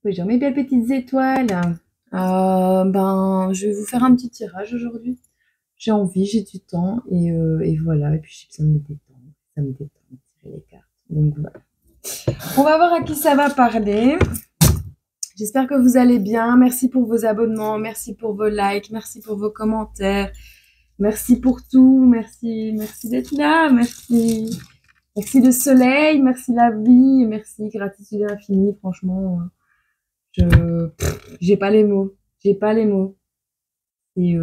Bonjour mes belles petites étoiles. Je vais vous faire un petit tirage aujourd'hui. J'ai envie, j'ai du temps et voilà. Et puis j'ai besoin de me détendre. Ça me détend de tirer les cartes. Donc voilà. On va voir à qui ça va parler. J'espère que vous allez bien. Merci pour vos abonnements, merci pour vos likes, merci pour vos commentaires, merci pour tout, merci d'être là, merci le soleil, merci la vie, merci gratitude infinie. Franchement. J'ai pas les mots. J'ai pas les mots. Et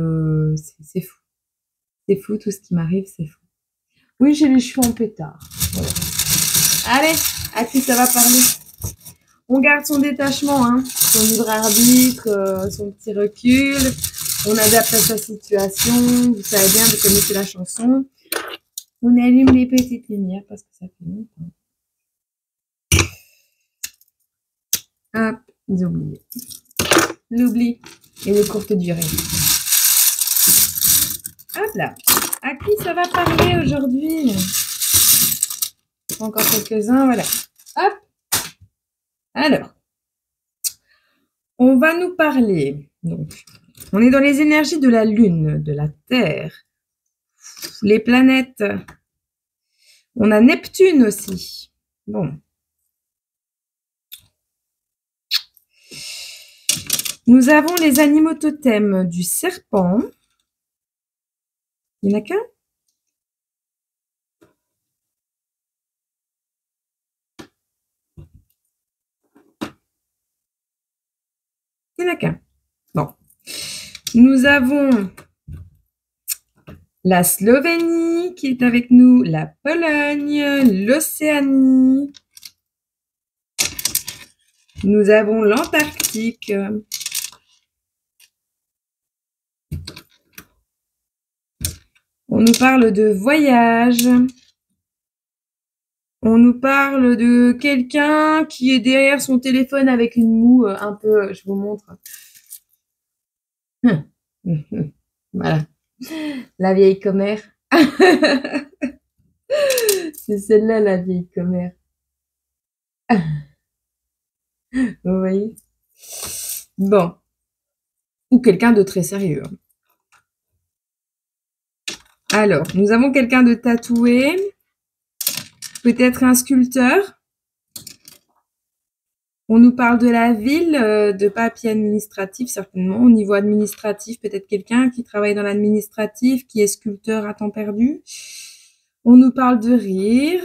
c'est fou. C'est fou, tout ce qui m'arrive, c'est fou. Oui, j'ai les cheveux en pétard. Voilà. Allez, à qui ça va parler? On garde son détachement, hein, son libre arbitre, son petit recul. On adapte à sa situation. Vous savez bien, vous connaissez la chanson. On allume les petites lumières parce que ça fait longtemps. Hop, ils ont oublié. L'oubli et les courtes durées. Hop là. À qui ça va parler aujourd'hui? Encore quelques-uns, voilà. Hop. Alors, on va nous parler. Donc, on est dans les énergies de la Lune, de la Terre, les planètes. On a Neptune aussi. Bon. Nous avons les animaux totems du serpent. Il n'y en a qu'un? Il n'y en a qu'un. Bon. Nous avons la Slovénie qui est avec nous, la Pologne, l'Océanie. Nous avons l'Antarctique. On nous parle de voyage. On nous parle de quelqu'un qui est derrière son téléphone avec une moue un peu, je vous montre. Voilà. La vieille commère. C'est celle-là, la vieille commère. Vous voyez? Bon. Ou quelqu'un de très sérieux. Alors, nous avons quelqu'un de tatoué. Peut-être un sculpteur. On nous parle de la ville, de papier administratif, certainement. Au niveau administratif, peut-être quelqu'un qui travaille dans l'administratif, qui est sculpteur à temps perdu. On nous parle de rire.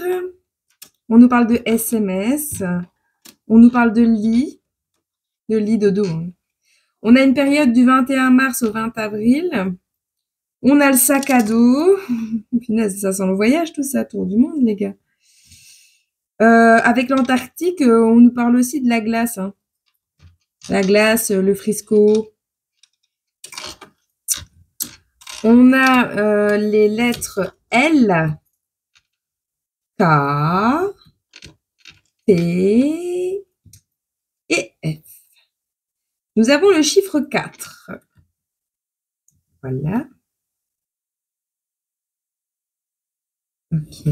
On nous parle de SMS. On nous parle de lit dodo. On a une période du 21 mars au 20 avril. On a le sac à dos. Punaise, ça sent le voyage, tout ça, tour du monde, les gars. Avec l'Antarctique, on nous parle aussi de la glace. Hein. La glace, le frisco. On a les lettres L, K, P et F. Nous avons le chiffre 4. Voilà. Ok.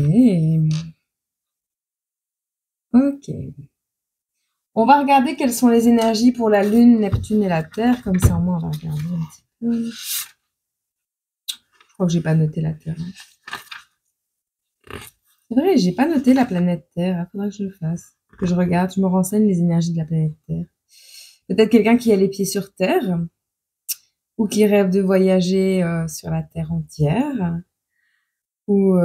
Ok. On va regarder quelles sont les énergies pour la Lune, Neptune et la Terre. Comme ça, au moins, on va regarder un petit peu. Je crois que j'ai pas noté la Terre. C'est vrai, j'ai pas noté la planète Terre. Il faudrait que je le fasse. Que je regarde, je me renseigne les énergies de la planète Terre. Peut-être quelqu'un qui a les pieds sur Terre ou qui rêve de voyager sur la Terre entière ou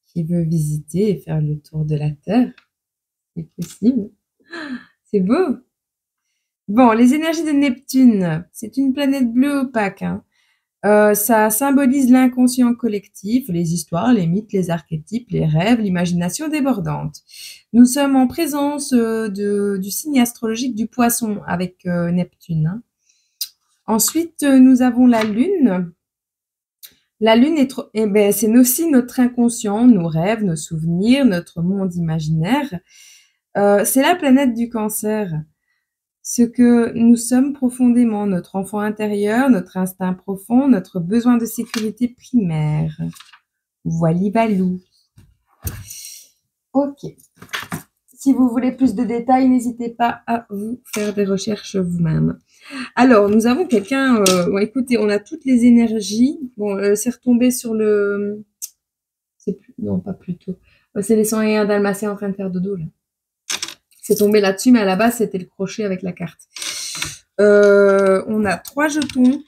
qui veut visiter et faire le tour de la Terre. C'est possible. C'est beau. Bon, les énergies de Neptune, c'est une planète bleue opaque. Hein. Ça symbolise l'inconscient collectif, les histoires, les mythes, les archétypes, les rêves, l'imagination débordante. Nous sommes en présence du signe astrologique du Poisson avec Neptune. Hein. Ensuite, nous avons la Lune. La Lune c'est aussi notre inconscient, nos rêves, nos souvenirs, notre monde imaginaire. C'est la planète du Cancer. Ce que nous sommes profondément, notre enfant intérieur, notre instinct profond, notre besoin de sécurité primaire. Voili-valou. Ok. Si vous voulez plus de détails, n'hésitez pas à vous faire des recherches vous-même. Alors, nous avons quelqu'un... bon, écoutez, on a toutes les énergies. Bon, c'est retombé sur le... Non, pas plutôt. C'est les 101 dalmatiens en train de faire dodo, là. C'est tombé là-dessus, mais à la base, c'était le crochet avec la carte. On a 3 jetons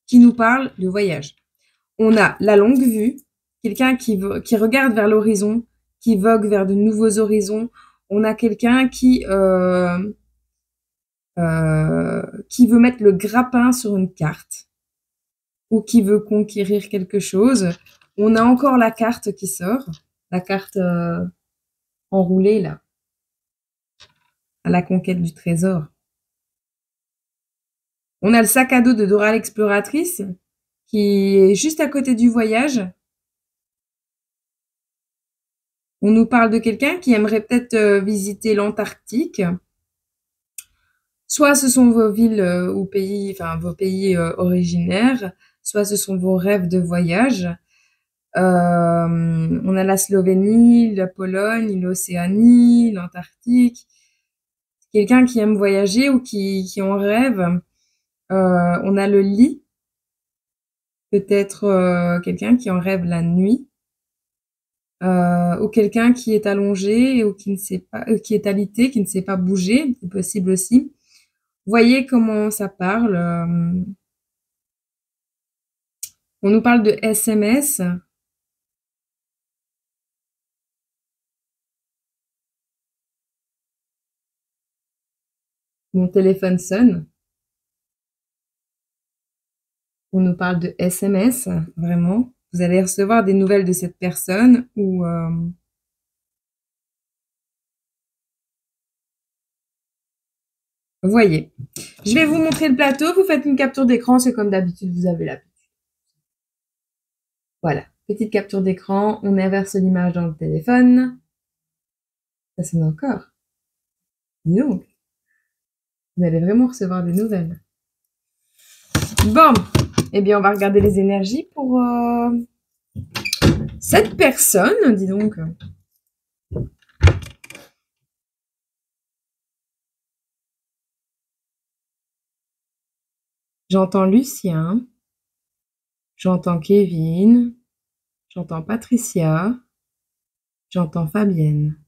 qui nous parlent de voyage. On a la longue vue, quelqu'un qui regarde vers l'horizon, qui vogue vers de nouveaux horizons. On a quelqu'un qui veut mettre le grappin sur une carte ou qui veut conquérir quelque chose. On a encore la carte qui sort, la carte enroulée là, à la conquête du trésor. On a le sac à dos de Dora l'exploratrice qui est juste à côté du voyage. On nous parle de quelqu'un qui aimerait peut-être visiter l'Antarctique. Soit ce sont vos villes ou pays, enfin vos pays originaires, soit ce sont vos rêves de voyage. On a la Slovénie, la Pologne, l'Océanie, l'Antarctique. Quelqu'un qui aime voyager ou qui en rêve. On a le lit. Peut-être quelqu'un qui en rêve la nuit. Ou quelqu'un qui est allongé ou qui ne sait pas, qui est alité, qui ne sait pas bouger, c'est possible aussi. Voyez comment ça parle. On nous parle de SMS. Mon téléphone sonne. On nous parle de SMS, vraiment. Vous allez recevoir des nouvelles de cette personne ou voyez. Je vais vous montrer le plateau. Vous faites une capture d'écran. C'est comme d'habitude, vous avez l'habitude. Voilà. Petite capture d'écran. On inverse l'image dans le téléphone. Ça sonne encore. Dis donc. Vous allez vraiment recevoir des nouvelles. Bon. Eh bien, on va regarder les énergies pour cette personne. Dis donc. J'entends Lucien. J'entends Kevin. J'entends Patricia. J'entends Fabienne.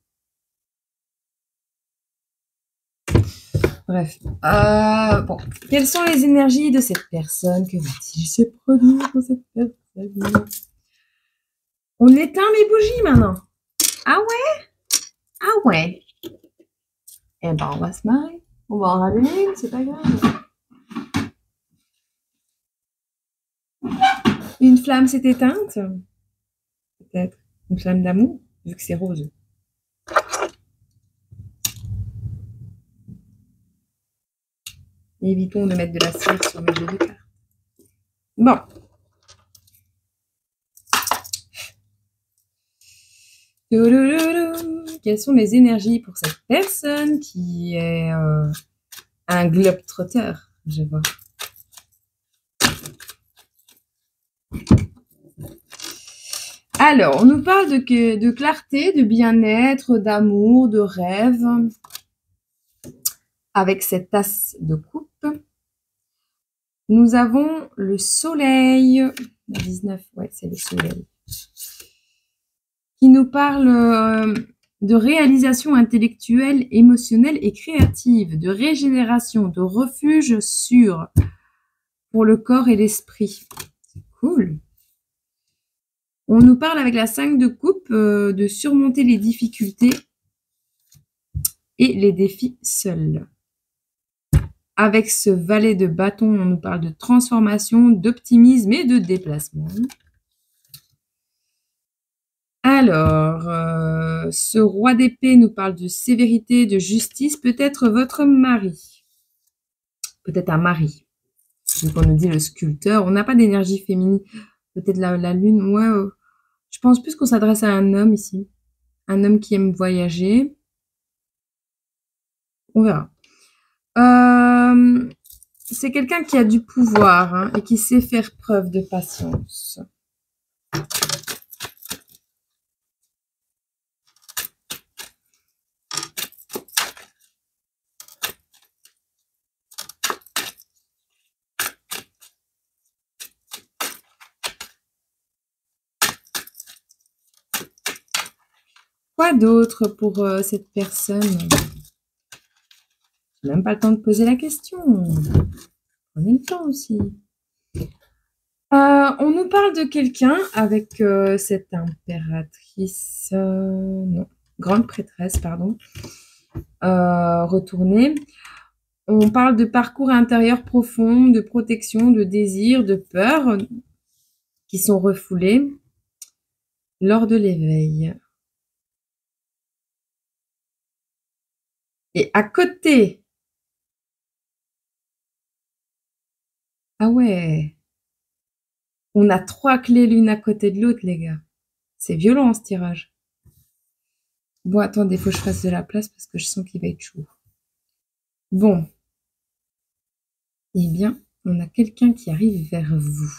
Bref. Bon. Quelles sont les énergies de cette personne? Que va-t-il se produire pour cette personne? On éteint les bougies maintenant. Ah ouais? Ah ouais. Eh ben, on va se marrer. On va en rallumer une, c'est pas grave. Une flamme s'est éteinte? Peut-être. Une flamme d'amour, vu que c'est rose. Évitons de mettre de la cire sur mes jeux de cartes. Bon. Quelles sont les énergies pour cette personne qui est un globe-trotter, je vois. Alors, on nous parle de clarté, de bien-être, d'amour, de rêve. Avec cette tasse de coupe. Nous avons le soleil. 19, ouais, c'est le soleil. Qui nous parle de réalisation intellectuelle, émotionnelle et créative, de régénération, de refuge sûr pour le corps et l'esprit. C'est cool. On nous parle avec la 5 de coupe de surmonter les difficultés et les défis seuls. Avec ce valet de bâton, on nous parle de transformation, d'optimisme et de déplacement. Alors, ce roi d'épée nous parle de sévérité, de justice, peut-être votre mari. Peut-être un mari. Donc, on nous dit le sculpteur. On n'a pas d'énergie féminine. Peut-être la lune. Ouais, je pense plus qu'on s'adresse à un homme ici. Un homme qui aime voyager. On verra. C'est quelqu'un qui a du pouvoir hein, et qui sait faire preuve de patience. Quoi d'autre pour cette personne? J'ai même pas le temps de poser la question. Prenez le temps aussi. On nous parle de quelqu'un avec cette impératrice, non, grande prêtresse, pardon, retournée. On parle de parcours intérieur profond, de protection, de désir, de peur qui sont refoulés lors de l'éveil. Et à côté, ah ouais, on a 3 clés l'une à côté de l'autre, les gars. C'est violent ce tirage. Bon, attendez, il faut que je fasse de la place parce que je sens qu'il va être chaud. Bon. Eh bien, on a quelqu'un qui arrive vers vous.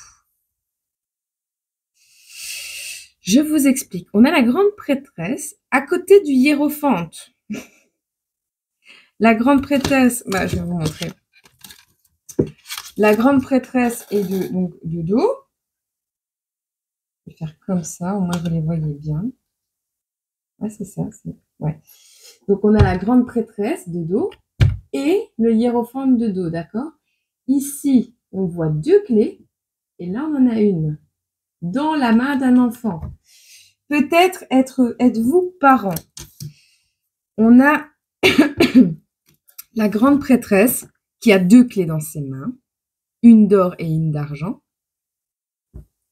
Je vous explique. On a la grande prêtresse à côté du hiérophante. La grande prêtresse, bah, je vais vous montrer. La grande prêtresse est de dos. Je vais faire comme ça, au moins vous les voyez bien. Ah, c'est ça, ouais. Donc, on a la grande prêtresse de dos et le hiérophante de dos, d'accord? Ici, on voit 2 clés et là, on en a une dans la main d'un enfant. Peut-être êtes-vous parent. On a la grande prêtresse qui a 2 clés dans ses mains, une d'or et une d'argent,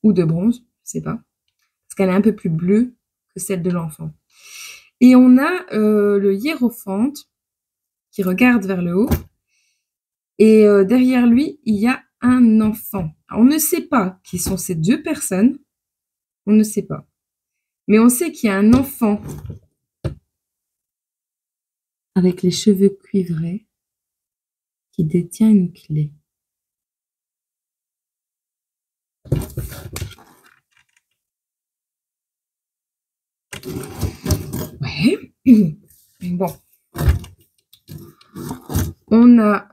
ou de bronze, je ne sais pas, parce qu'elle est un peu plus bleue que celle de l'enfant. Et on a le hiérophante qui regarde vers le haut, et derrière lui, il y a un enfant. Alors, on ne sait pas qui sont ces 2 personnes, on ne sait pas. Mais on sait qu'il y a un enfant avec les cheveux cuivrés qui détient une clé. Ouais. Bon. On a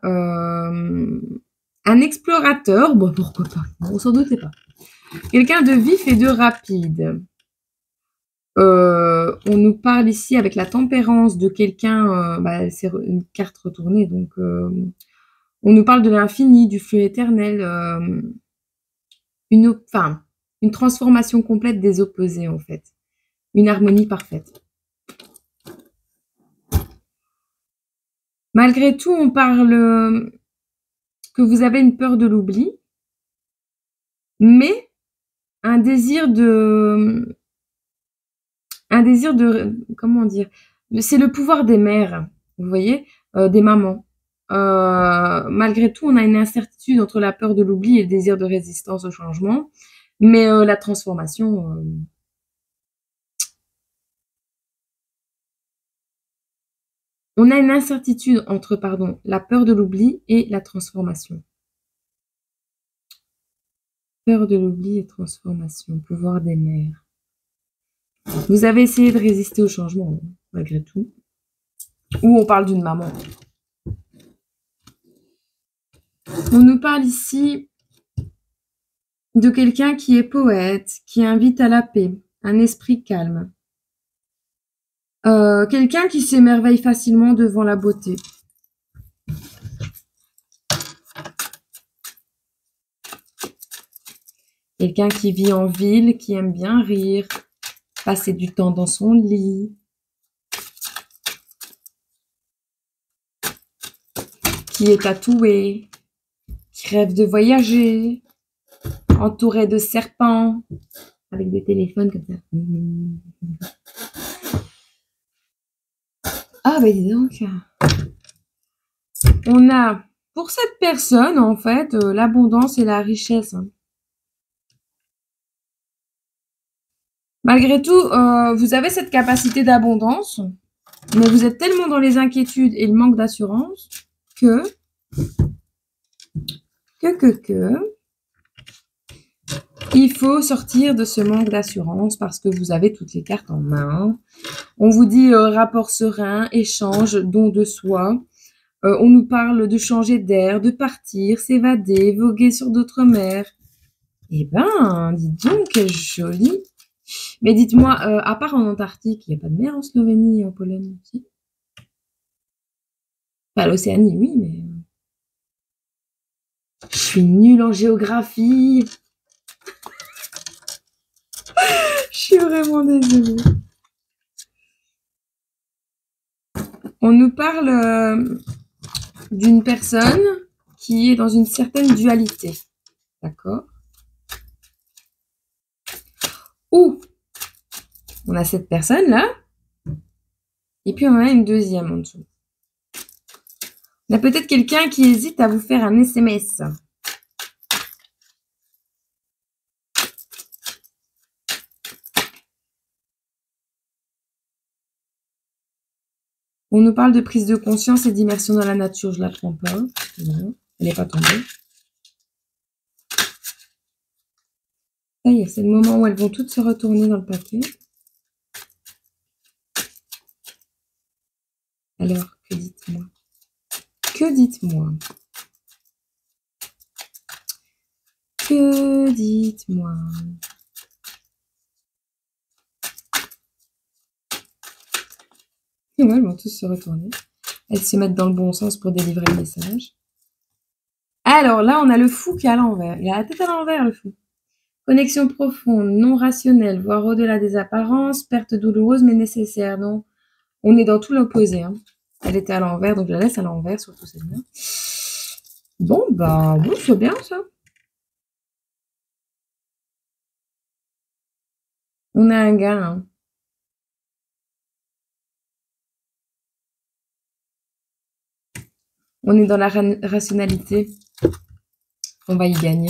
un explorateur. Bon, pourquoi pas? On s'en doutait pas. Quelqu'un de vif et de rapide. On nous parle ici avec la tempérance de quelqu'un, c'est une carte retournée, donc on nous parle de l'infini, du flux éternel, une transformation complète des opposés en fait, une harmonie parfaite. Malgré tout, on parle que vous avez une peur de l'oubli, mais un désir de comment dire, c'est le pouvoir des mères, vous voyez, des mamans. Malgré tout, on a une incertitude entre la peur de l'oubli et le désir de résistance au changement, mais la transformation, on a une incertitude entre, la peur de l'oubli et la transformation. Peur de l'oubli et transformation, pouvoir des mères. Vous avez essayé de résister au changement, malgré tout. Ou on parle d'une maman. On nous parle ici de quelqu'un qui est poète, qui invite à la paix, un esprit calme. Quelqu'un qui s'émerveille facilement devant la beauté. Quelqu'un qui vit en ville, qui aime bien rire, passer du temps dans son lit. Qui est tatoué, qui rêve de voyager, entouré de serpents, avec des téléphones comme ça. Ah, bah dis donc. On a, pour cette personne, en fait, l'abondance et la richesse. Malgré tout, vous avez cette capacité d'abondance, mais vous êtes tellement dans les inquiétudes et le manque d'assurance que il faut sortir de ce manque d'assurance parce que vous avez toutes les cartes en main. On vous dit rapport serein, échange, don de soi. On nous parle de changer d'air, de partir, s'évader, voguer sur d'autres mers. Eh ben, dis donc, quelle jolie Mais dites-moi, à part en Antarctique, il n'y a pas de mer en Slovénie et en Pologne aussi? Enfin, l'Océanie, oui, mais je suis nulle en géographie. Je suis vraiment désolée. On nous parle d'une personne qui est dans une certaine dualité. D'accord? Ou on a cette personne-là, et puis on en a une deuxième en dessous. On a peut-être quelqu'un qui hésite à vous faire un SMS. On nous parle de prise de conscience et d'immersion dans la nature. Je ne la prends pas. Non, elle n'est pas tombée. Ça y est, c'est le moment où elles vont toutes se retourner dans le paquet. Alors, que dites-moi? Que dites-moi? Que dites-moi? Et ouais, elles vont tous se retourner. Elles se mettent dans le bon sens pour délivrer le message. Alors là, on a le fou qui est à l'envers. Il a la tête à l'envers, le fou. Connexion profonde, non rationnelle, voire au-delà des apparences, perte douloureuse mais nécessaire. Non, on est dans tout l'opposé. Hein. Elle était à l'envers, donc je la laisse à l'envers, surtout celle-là. Bon, bah, bon, c'est bien ça. On a un gars. Hein. On est dans la rationalité. On va y gagner.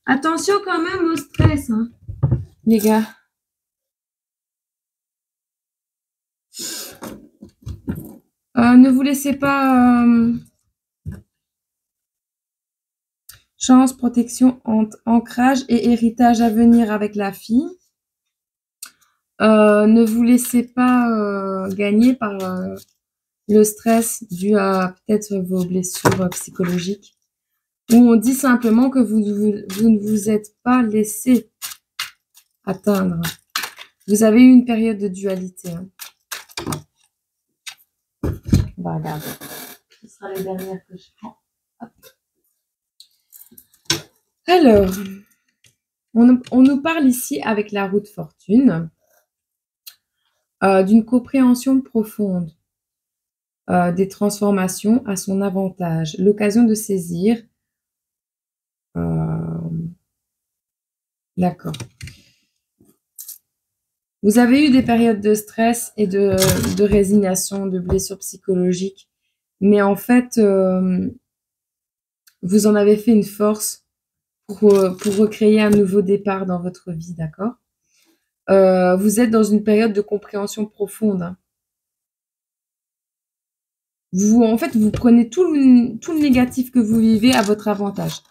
Attention quand même au stress, hein, les gars. Ne vous laissez pas chance, protection, ancrage et héritage à venir avec la fille. Ne vous laissez pas gagner par le stress dû à peut-être vos blessures psychologiques. Ou on dit simplement que vous ne vous êtes pas laissé atteindre. Vous avez eu une période de dualité. Hein. On va regarder. Ce sera les dernières que je prends. Hop. Alors, on nous parle ici avec la roue de fortune d'une compréhension profonde des transformations à son avantage, l'occasion de saisir. D'accord. Vous avez eu des périodes de stress et de résignation, de blessures psychologiques, mais en fait, vous en avez fait une force pour recréer un nouveau départ dans votre vie, d'accord? Vous êtes dans une période de compréhension profonde. Hein. En fait, vous prenez tout le négatif que vous vivez à votre avantage.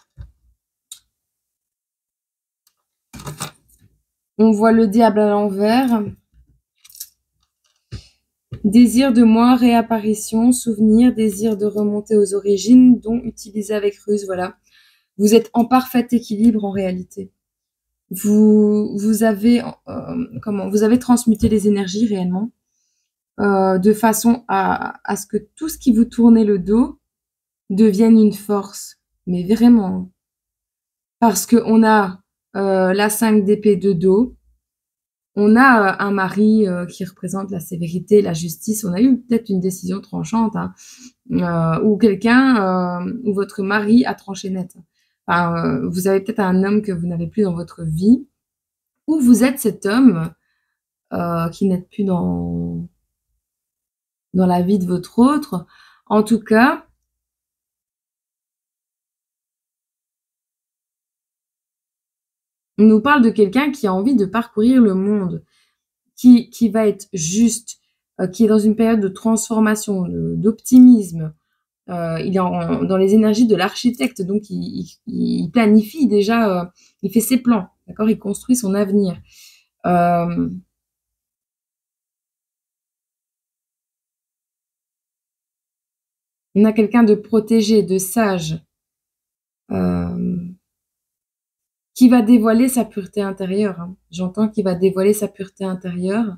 On voit le diable à l'envers. Désir de moi, réapparition, souvenir, désir de remonter aux origines, dont utilisé avec ruse, voilà. Vous êtes en parfait équilibre en réalité. Vous avez vous avez transmuté les énergies réellement de façon à ce que tout ce qui vous tournait le dos devienne une force, mais vraiment. Parce que on a la 5 d'épée de dos, on a un mari qui représente la sévérité, la justice. On a eu peut-être une décision tranchante, hein, ou quelqu'un, ou votre mari a tranché net. Enfin, vous avez peut-être un homme que vous n'avez plus dans votre vie, ou vous êtes cet homme qui n'êtes plus dans la vie de votre autre. En tout cas, on nous parle de quelqu'un qui a envie de parcourir le monde, qui va être juste, qui est dans une période de transformation, d'optimisme. Il est dans les énergies de l'architecte, donc il planifie déjà, il fait ses plans, d'accord? Il construit son avenir. On a quelqu'un de protégé, de sage, qui va dévoiler sa pureté intérieure, hein. J'entends qu'il va dévoiler sa pureté intérieure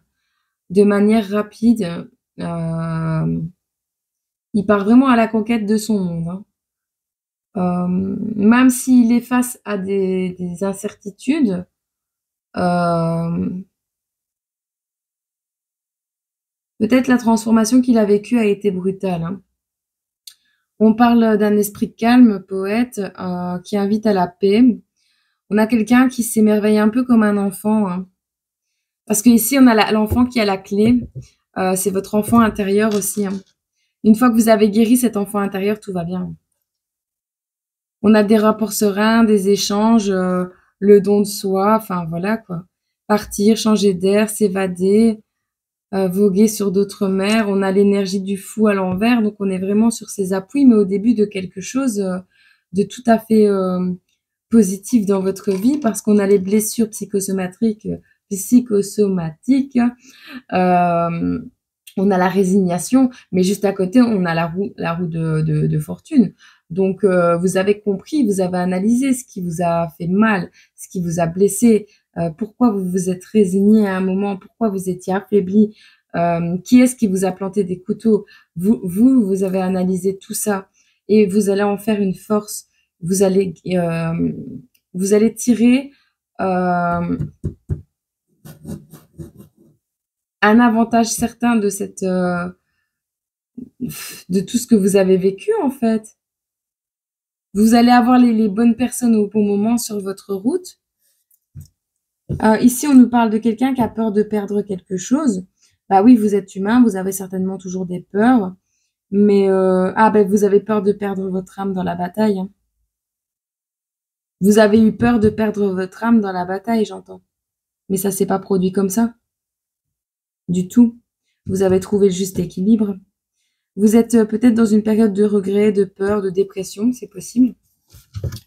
de manière rapide. Il part vraiment à la conquête de son monde, hein. Même s'il est face à des incertitudes, peut-être la transformation qu'il a vécue a été brutale, hein. On parle d'un esprit calme, poète, qui invite à la paix. On a quelqu'un qui s'émerveille un peu comme un enfant, hein. Parce qu'ici, on a l'enfant qui a la clé. C'est votre enfant intérieur aussi, hein. Une fois que vous avez guéri cet enfant intérieur, tout va bien. On a des rapports sereins, des échanges, le don de soi, enfin voilà quoi. Partir, changer d'air, s'évader, voguer sur d'autres mers. On a l'énergie du fou à l'envers, donc on est vraiment sur ses appuis, mais au début de quelque chose de tout à fait positif dans votre vie, parce qu'on a les blessures psychosomatiques, euh, on a la résignation, mais juste à côté, on a la roue de fortune. Donc, vous avez compris, vous avez analysé ce qui vous a fait mal, ce qui vous a blessé, pourquoi vous vous êtes résigné à un moment, pourquoi vous étiez affaibli, qui est-ce qui vous a planté des couteaux. Vous avez analysé tout ça et vous allez en faire une force. Vous allez tirer un avantage certain de de tout ce que vous avez vécu, en fait. Vous allez avoir les bonnes personnes au bon moment sur votre route. Ici, on nous parle de quelqu'un qui a peur de perdre quelque chose. Bah oui, vous êtes humain, vous avez certainement toujours des peurs. Mais vous avez peur de perdre votre âme dans la bataille, hein. Vous avez eu peur de perdre votre âme dans la bataille, j'entends. Mais ça s'est pas produit comme ça. Du tout. Vous avez trouvé le juste équilibre. Vous êtes peut-être dans une période de regret, de peur, de dépression, c'est possible.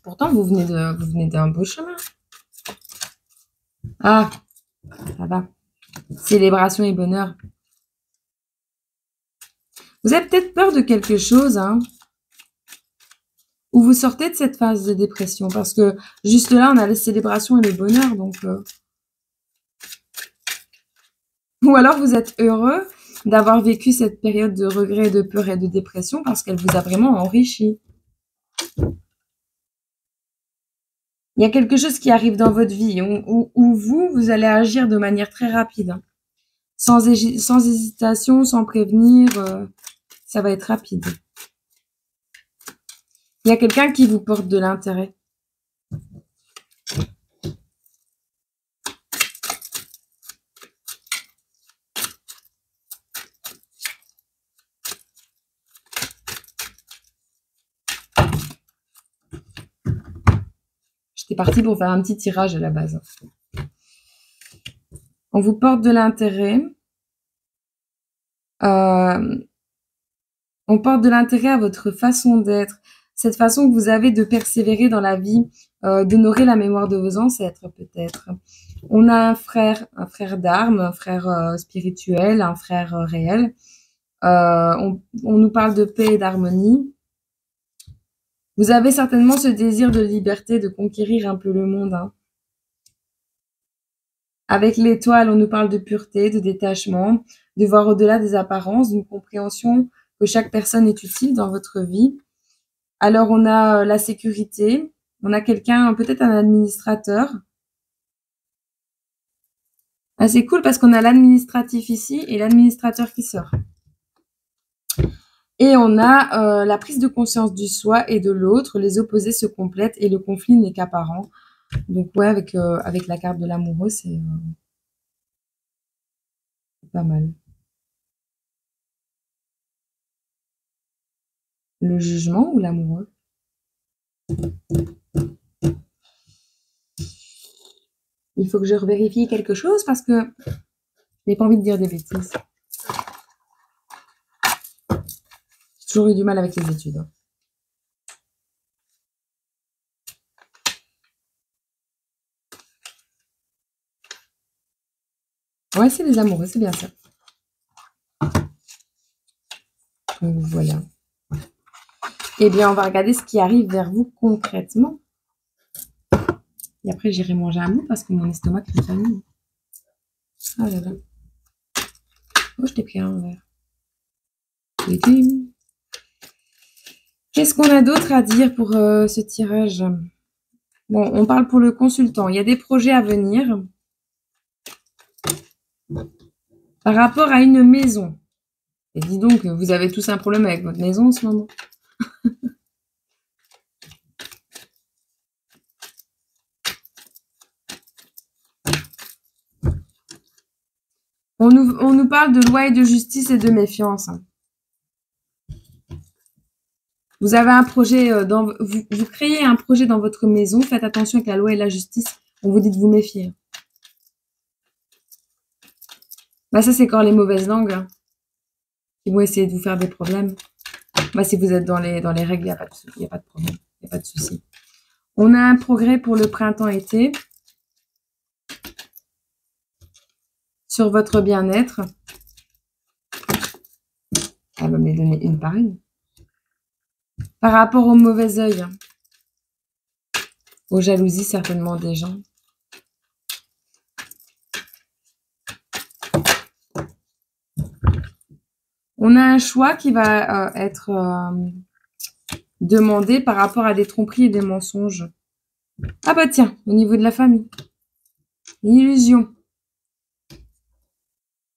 Pourtant, vous venez d'un beau chemin. Ah, ça va. Célébration et bonheur. Vous avez peut-être peur de quelque chose, hein, ou vous sortez de cette phase de dépression, parce que juste là, on a la célébration et le bonheur, donc... Ou alors, vous êtes heureux d'avoir vécu cette période de regret, de peur et de dépression, parce qu'elle vous a vraiment enrichi. Il y a quelque chose qui arrive dans votre vie où vous allez agir de manière très rapide, hein. Sans hésitation, sans prévenir, ça va être rapide. Il y a quelqu'un qui vous porte de l'intérêt. J'étais partie pour faire un petit tirage à la base. On vous porte de l'intérêt. On porte de l'intérêt à votre façon d'être, cette façon que vous avez de persévérer dans la vie, d'honorer la mémoire de vos ancêtres peut-être. On a un frère d'armes, un frère spirituel, un frère réel. On nous parle de paix et d'harmonie. Vous avez certainement ce désir de liberté, de conquérir un peu le monde, hein. Avec l'étoile, on nous parle de pureté, de détachement, de voir au-delà des apparences, d'une compréhension que chaque personne est utile dans votre vie. Alors, on a la sécurité, on a quelqu'un, peut-être un administrateur. Ah, c'est cool parce qu'on a l'administratif ici et l'administrateur qui sort. Et on a la prise de conscience du soi et de l'autre, les opposés se complètent et le conflit n'est qu'apparent. Donc ouais, avec la carte de l'amoureux, c'est pas mal. Le jugement ou l'amoureux? Il faut que je revérifie quelque chose parce que je n'ai pas envie de dire des bêtises. J'ai toujours eu du mal avec les études, hein. Ouais, c'est les amoureux, c'est bien ça. Donc voilà. Eh bien, on va regarder ce qui arrive vers vous concrètement. Et après, j'irai manger un bout parce que mon estomac est famille. Ah là là. Oh, je t'ai pris un verre. Qu'est-ce qu'on a d'autre à dire pour ce tirage? Bon, on parle pour le consultant. Il y a des projets à venir par rapport à une maison. Et dis donc, vous avez tous un problème avec votre maison en ce moment. On nous parle de loi et de justice et de méfiance. Vous avez un projet, vous créez un projet dans votre maison. Faites attention avec la loi et la justice. On vous dit de vous méfier. Bah ça, c'est quand les mauvaises langues qui vont essayer de vous faire des problèmes. Bah, si vous êtes dans les règles, il n'y a pas de problème. Il n'y a pas de souci. On a un progrès pour le printemps-été. Sur votre bien-être. Elle va me les donner une par une. Par rapport au mauvais œil. Aux jalousies, certainement, des gens. On a un choix qui va être demandé par rapport à des tromperies et des mensonges. Ah bah tiens, au niveau de la famille. Illusion.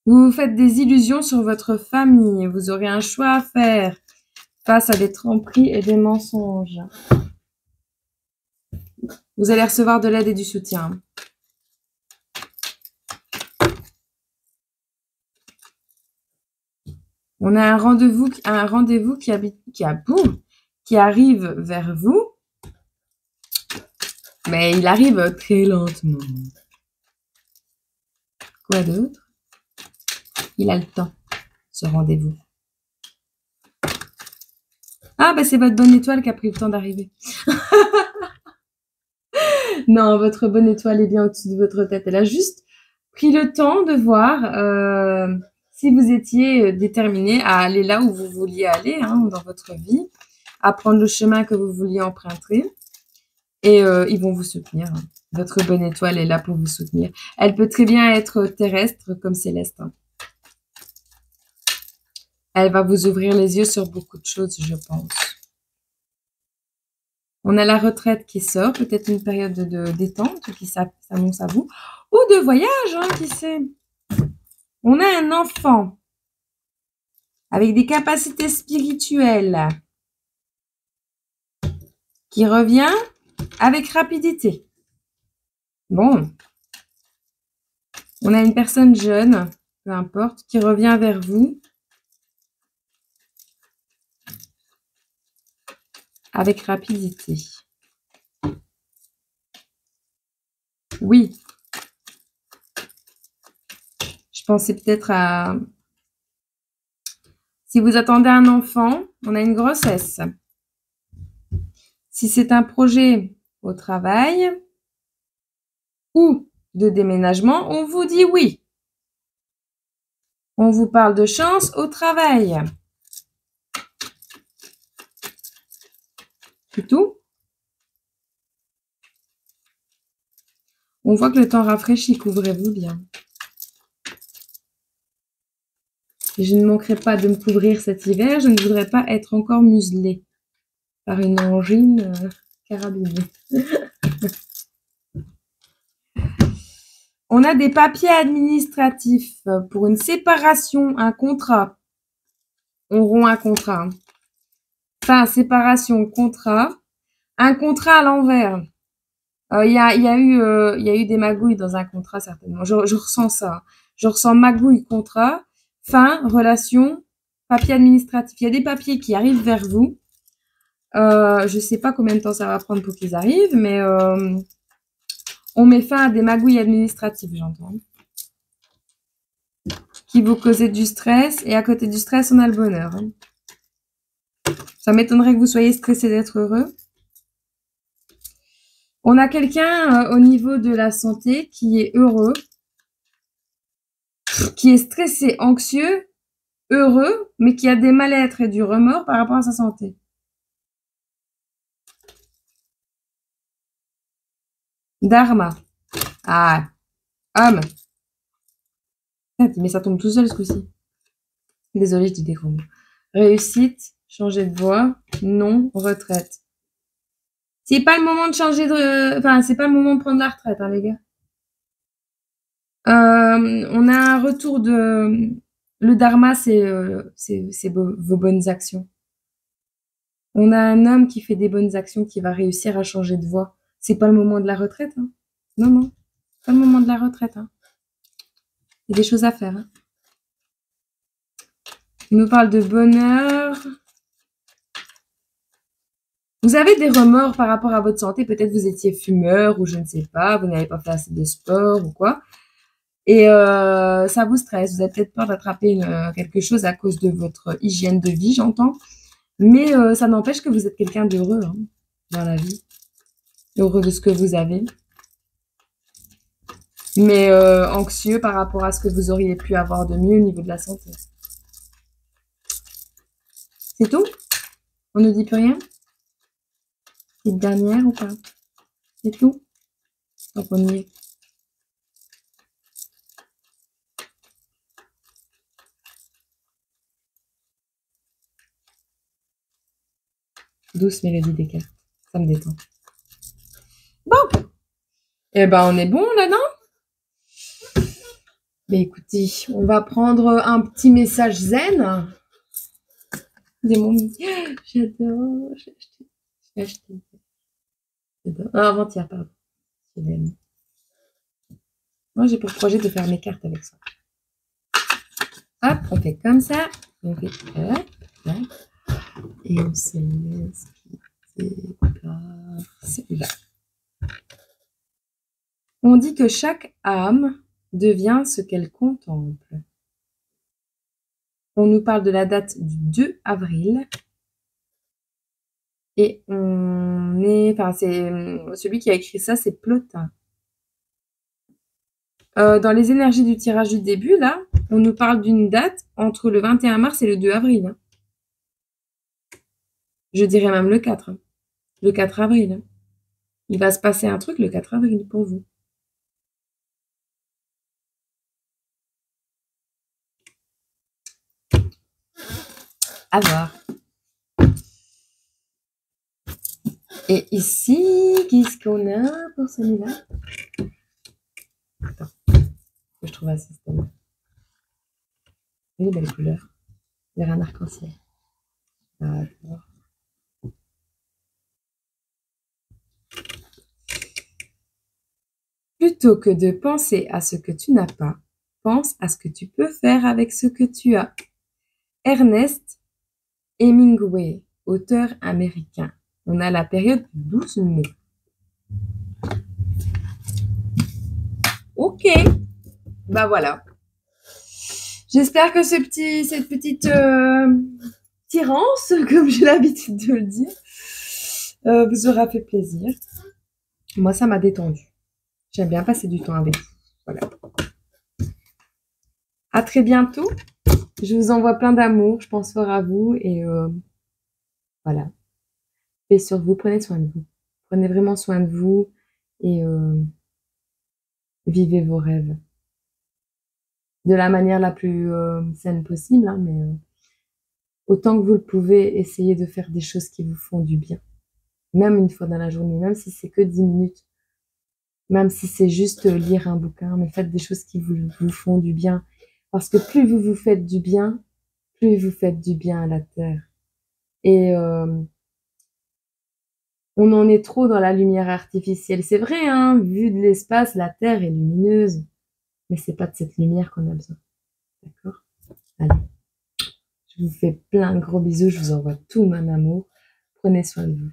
Vous vous faites des illusions sur votre famille. Vous aurez un choix à faire face à des tromperies et des mensonges. Vous allez recevoir de l'aide et du soutien. On a un rendez-vous qui arrive vers vous, mais il arrive très lentement. Quoi d'autre? Il a le temps, ce rendez-vous. Ah, bah c'est votre bonne étoile qui a pris le temps d'arriver. Non, votre bonne étoile est bien au-dessus de votre tête. Elle a juste pris le temps de voir si vous étiez déterminé à aller là où vous vouliez aller dans votre vie, à prendre le chemin que vous vouliez emprunter. Et ils vont vous soutenir. Votre bonne étoile est là pour vous soutenir. Elle peut très bien être terrestre comme céleste. Elle va vous ouvrir les yeux sur beaucoup de choses, je pense. On a la retraite qui sort, peut-être une période de détente qui s'annonce à vous. Ou de voyage, qui sait. On a un enfant avec des capacités spirituelles qui revient avec rapidité. Bon. On a une personne jeune, peu importe, qui revient vers vous avec rapidité. Oui. Je pensais peut-être à... Si vous attendez un enfant, on a une grossesse. Si c'est un projet au travail ou de déménagement, on vous dit oui. On vous parle de chance au travail. C'est tout. On voit que le temps rafraîchit, couvrez-vous bien. Et je ne manquerai pas de me couvrir cet hiver, je ne voudrais pas être encore muselée par une angine carabinée. On a des papiers administratifs pour une séparation, un contrat. On rompt un contrat. Enfin, séparation, contrat. Un contrat à l'envers. Il y a eu des magouilles dans un contrat, certainement. Je ressens ça. Je ressens magouille, contrat, fin, relation, papier administratif. Il y a des papiers qui arrivent vers vous. Je sais pas combien de temps ça va prendre pour qu'ils arrivent, mais on met fin à des magouilles administratives, j'entends. Qui vous causaient du stress. Et à côté du stress, on a le bonheur. Ça m'étonnerait que vous soyez stressé d'être heureux. On a quelqu'un au niveau de la santé qui est heureux, qui est stressé, anxieux, heureux, mais qui a des mal-être et du remords par rapport à sa santé. Dharma. Ah, homme. Mais ça tombe tout seul ce coup-ci. Désolée, je dis des gros mots. Réussite, changer de voie, non, retraite. C'est pas le moment de changer de... Enfin, c'est pas le moment de prendre la retraite, hein, les gars. On a un retour de... Le dharma, c'est vos bonnes actions. On a un homme qui fait des bonnes actions, qui va réussir à changer de voie. C'est pas le moment de la retraite, hein. Non, non. Pas le moment de la retraite, hein. Il y a des choses à faire, hein. Il nous parle de bonheur. Vous avez des remords par rapport à votre santé. Peut-être vous étiez fumeur ou je ne sais pas. Vous n'avez pas fait assez de sport ou quoi. Et ça vous stresse. Vous avez peut-être peur d'attraper quelque chose à cause de votre hygiène de vie, j'entends. Mais ça n'empêche que vous êtes quelqu'un d'heureux, hein, dans la vie. Heureux de ce que vous avez. Mais anxieux par rapport à ce que vous auriez pu avoir de mieux au niveau de la santé. C'est tout? On ne dit plus rien? Petite dernière ou pas? C'est tout? Donc on y est. Douce mélodie des cartes. Ça me détend. Bon. Eh ben, on est bon là, non? Mais écoutez, on va prendre un petit message zen. J'adore. J'ai acheté. J'adore. Ah, avant-hier, pardon. Moi, j'ai pour projet de faire mes cartes avec ça. Hop, on fait comme ça. On fait hop, hop. Et on se laisse quitter par celui-là. On dit que chaque âme devient ce qu'elle contemple. On nous parle de la date du 2 avril. Et enfin, c'est celui qui a écrit ça, c'est Plotin. Dans les énergies du tirage du début, là, on nous parle d'une date entre le 21 mars et le 2 avril. Hein. Je dirais même le 4. Hein. Le 4 avril. Hein. Il va se passer un truc le 4 avril pour vous. À voir. Et ici, qu'est-ce qu'on a pour celui-là? Attends, que je trouve un système. Oui, belle couleur. Il y a un arc-en-ciel. D'accord. Plutôt que de penser à ce que tu n'as pas, pense à ce que tu peux faire avec ce que tu as. Ernest Hemingway, auteur américain. On a la période du 12 mai. Ok, bah voilà. J'espère que cette petite tirance, comme j'ai l'habitude de le dire, vous aura fait plaisir. Moi, ça m'a détendu. J'aime bien passer du temps avec vous. Voilà. À très bientôt. Je vous envoie plein d'amour. Je pense fort à vous. Et voilà. Paix sur vous. Prenez soin de vous. Prenez vraiment soin de vous. Et vivez vos rêves. De la manière la plus saine possible. Hein, mais autant que vous le pouvez, essayez de faire des choses qui vous font du bien. Même une fois dans la journée. Même si c'est que 10 minutes. Même si c'est juste lire un bouquin. Mais faites des choses qui vous font du bien. Parce que plus vous vous faites du bien, plus vous faites du bien à la Terre. Et on en est trop dans la lumière artificielle. C'est vrai, hein, vu de l'espace, la Terre est lumineuse. Mais c'est pas de cette lumière qu'on a besoin. D'accord? Allez. Je vous fais plein de gros bisous. Je vous envoie tout mon amour. Prenez soin de vous.